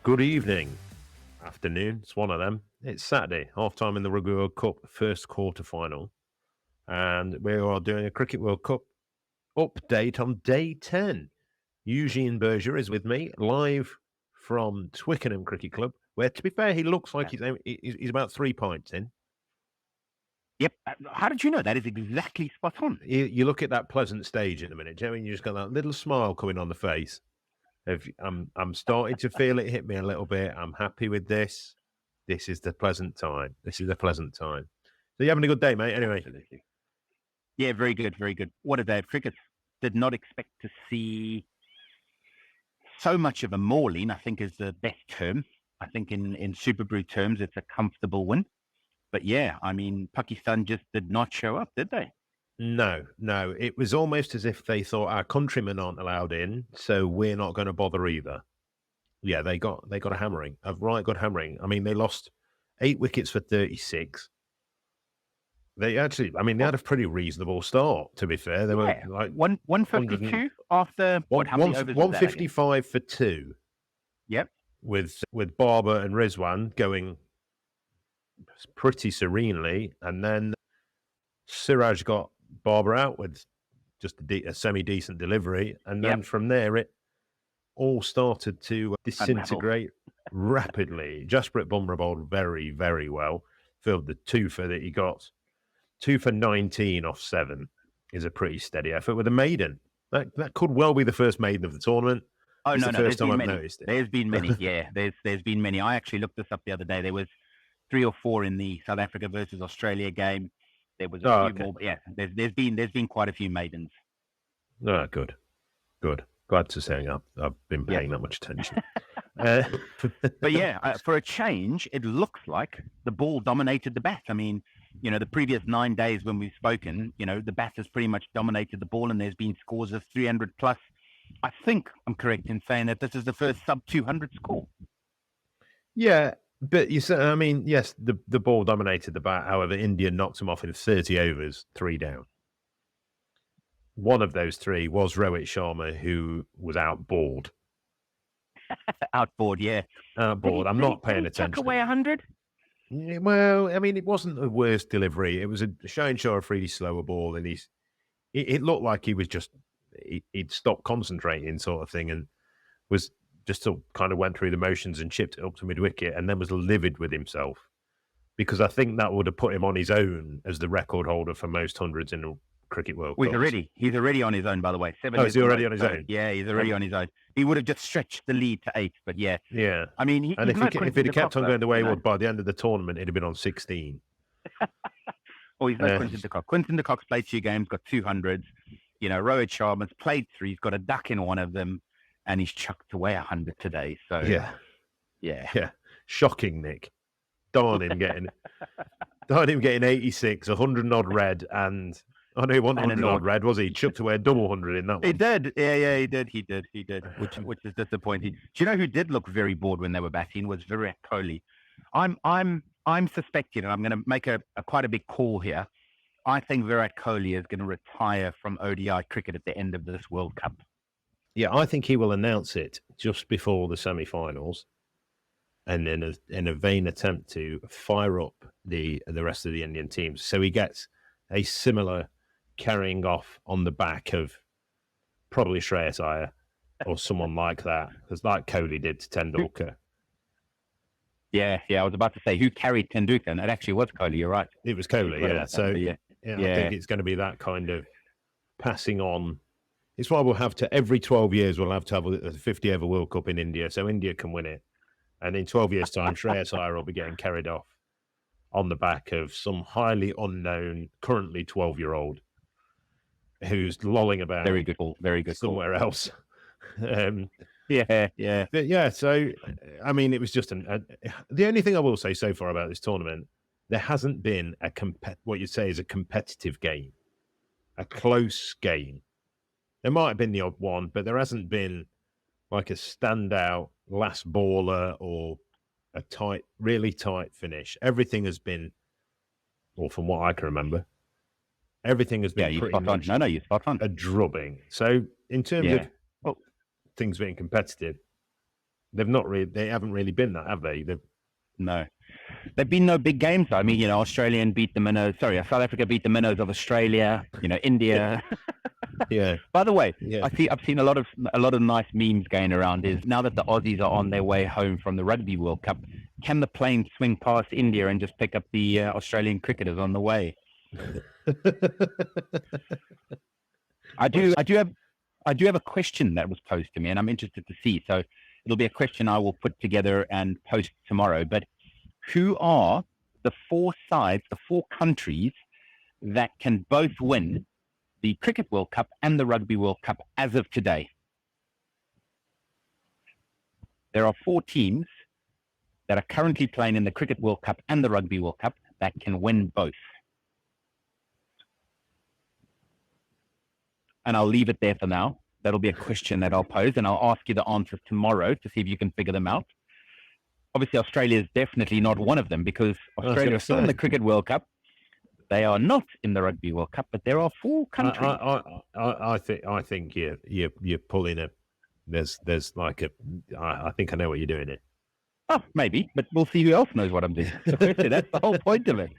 Good evening, afternoon. It's one of them. It's Saturday, half time in the Rugby World Cup, first quarter final. And we are doing a Cricket World Cup update on day 10. Eugene Berger is with me live from Twickenham Cricket Club, where, to be fair, he looks like he's about 3 pints in. Yep. How did you know? That is exactly spot on. You look at that pleasant stage in a minute, Jeremy, you just got that little smile coming on the face. I'm starting to feel it hit me a little bit. I'm happy with this. This is the pleasant time. So you having a good day, mate? Anyway. Absolutely. Yeah, very good, very good. What a day of cricket. Did not expect to see so much of a mauling, I think is the best term. I think in Super Brew terms, it's a comfortable win. But yeah, I mean, Pakistan just did not show up, did they? No. It was almost as if they thought our countrymen aren't allowed in, so we're not going to bother either. Yeah, they got a hammering, a right good hammering. I mean, they lost 8 wickets for 36. They had a pretty reasonable start, to be fair. They were like 152 after how many overs 155 for 2. Yep. With Barber and Rizwan going pretty serenely, and then Siraj got Barber out with just a semi-decent delivery, and then from there it all started to disintegrate rapidly. Jasprit Bumrah bowled very, very well. Filled the 2 for that he got. 2 for 19 off 7 is a pretty steady effort with a maiden. That could well be the first maiden of the tournament. Oh, it's no, the first time I've noticed it. There's been many, yeah. There's been many. I actually looked this up the other day. There was 3 or 4 in the South Africa versus Australia game. There was a few more. But yeah, there's been quite a few maidens. Oh, good. Glad to say I've been paying that much attention. But yeah, for a change, it looks like the ball dominated the bat. I mean, the previous 9 days when we've spoken, the bat has pretty much dominated the ball, and there's been scores of 300 plus. I think I'm correct in saying that this is the first sub 200 score. Yeah, but you said, yes, the ball dominated the bat. However, India knocked him off in 30 overs, 3 down. One of those 3 was Rohit Sharma, who was outboard. Outboard, yeah. Outboard. I'm not paying attention. Chuck away 100? Well, it wasn't the worst delivery. It was a Shane Shaw really slower ball, and it looked like he was just he'd stopped concentrating, sort of thing, and was just sort of kind of went through the motions and chipped it up to mid wicket, and then was livid with himself because I think that would have put him on his own as the record holder for most hundreds in the Cricket World Cup. He's already on his own, by the way. Is he already on his own? Yeah, he's already on his own. He would have just stretched the lead to 8, but yeah. Yeah. I mean, if he'd kept on going the way he would, by the end of the tournament, he'd have been on 16. Oh, he's no Quinton de Kock. Quinton de Kock's played 2 games, got 200s. Rohit Sharma's played 3, he's got a duck in one of them, and he's chucked away 100 today. So yeah. Shocking, Nick. Darn him getting 86, 100 and odd red, and I know he wasn't 100 odd red, was he? Chucked away a double 100 in that one. He did. Yeah, he did. Which is disappointing. Do you know who did look very bored when they were batting? Was Virat Kohli. I'm suspecting, and I'm going to make quite a big call here. I think Virat Kohli is going to retire from ODI cricket at the end of this World Cup. Yeah, I think he will announce it just before the semi-finals, and in a vain attempt to fire up the rest of the Indian teams, so he gets a similar carrying off on the back of probably Shreyas Iyer or someone like that, because like Kohli did to Tendulkar. Yeah, I was about to say who carried Tendulkar, and it actually was Kohli. You're right. It was Kohli, yeah. So I think it's going to be that kind of passing on. It's why we'll have to every 12 years we'll have to have a 50 over World Cup in India, so India can win it, and in 12 years' time, Shreyas Iyer will be getting carried off on the back of some highly unknown, currently 12-year-old who's lolling about. Very good somewhere else. Yeah. But yeah, so, it was just the only thing I will say so far about this tournament, there hasn't been what you'd say is a competitive game, a close game. There might have been the odd one, but there hasn't been like a standout last baller or a really tight finish. Everything has been, or from what I can remember, everything has been pretty much you're spot on. A drubbing. So in terms of things being competitive, They haven't really been that, have they? No. There've been no big games. I mean, South Africa beat the minnows of Australia, India. Yeah. By the way, Yeah. I've seen a lot of nice memes going around. Is now that the Aussies are on their way home from the Rugby World Cup, can the plane swing past India and just pick up the Australian cricketers on the way? I do have a question that was posed to me, and I'm interested to see. So it'll be a question I will put together and post tomorrow. But who are the 4 sides, the 4 countries that can both win the Cricket World Cup and the Rugby World Cup as of today? There are 4 teams that are currently playing in the Cricket World Cup and the Rugby World Cup that can win both. And I'll leave it there for now. That'll be a question that I'll pose, and I'll ask you the answers tomorrow to see if you can figure them out. Obviously, Australia is definitely not one of them, because Australia is still in the Cricket World Cup. They are not in the Rugby World Cup, but there are 4 countries. I think you're pulling a. There's like a. I think I know what you're doing here. Oh, maybe, but we'll see who else knows what I'm doing. That's the whole point of it.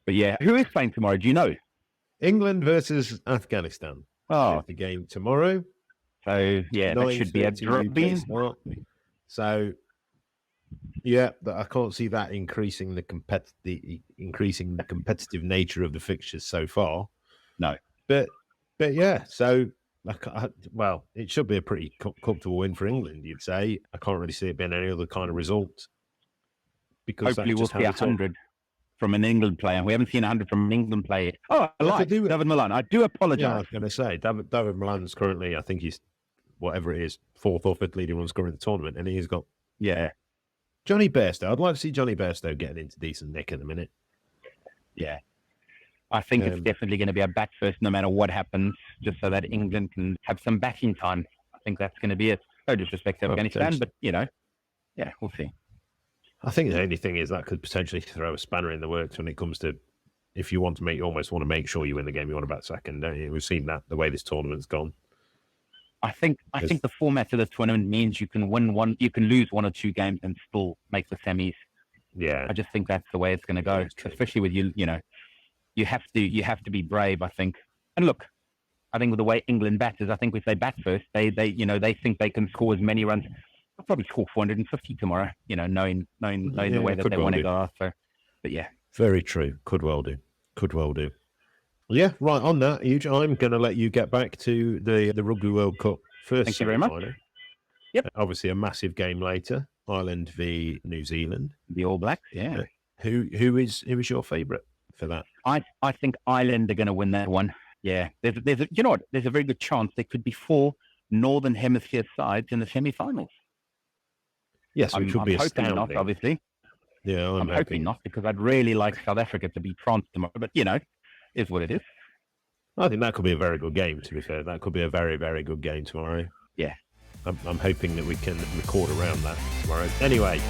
But yeah, who is playing tomorrow? Do you know? England versus Afghanistan. Oh, the game tomorrow. So yeah, that should be a drop-in. So yeah, I can't see that increasing the competitive nature of the fixtures so far. No, but yeah, so well, it should be a pretty comfortable win for England, you'd say. I can't really see it being any other kind of result. Because hopefully we'll see 100 from an England player. We haven't seen 100 from an England player. Oh, I lied. David Milan. I do apologise. Yeah, I was going to say, David Milan's currently, I think he's, whatever it is, 4th or 5th leading run scorer in the tournament, and he's got... Yeah. Johnny Bairstow. I'd like to see Johnny Bairstow getting into decent nick at the minute. Yeah. I think it's definitely going to be a bat first no matter what happens, just so that England can have some batting time. I think that's going to be it. No disrespect to Afghanistan, but, yeah, we'll see. I think the only thing is that could potentially throw a spanner in the works when it comes to, if you want to you almost want to make sure you win the game, you want to bat second, don't you? We've seen that, the way this tournament's gone. I think the format of the tournament means you can lose 1 or 2 games and still make the semis. Yeah. I just think that's the way it's going to go, especially with you have to be brave, I think. And look, I think with the way England bats is, I think if they bat first, they think they can score as many runs. They'll probably score 450 tomorrow, knowing the way that they want to go. So, but yeah. Very true. Could well do. Yeah, right on that, Huge. I'm going to let you get back to the Rugby World Cup first. Thank you very much. Yep. Obviously, a massive game later. Ireland v New Zealand. The All Blacks, yeah. Who is your favourite for that? I think Ireland are going to win that one. Yeah. There's a very good chance there could be 4 Northern Hemisphere sides in the semi-finals. Yes, which would be astounding. Not, obviously. Yeah, I'm hoping not, because I'd really like South Africa to beat France tomorrow. But, is what it is. I think that could be a very good game, to be fair. That could be a very, very good game tomorrow. Yeah. I'm hoping that we can record around that tomorrow. Anyway,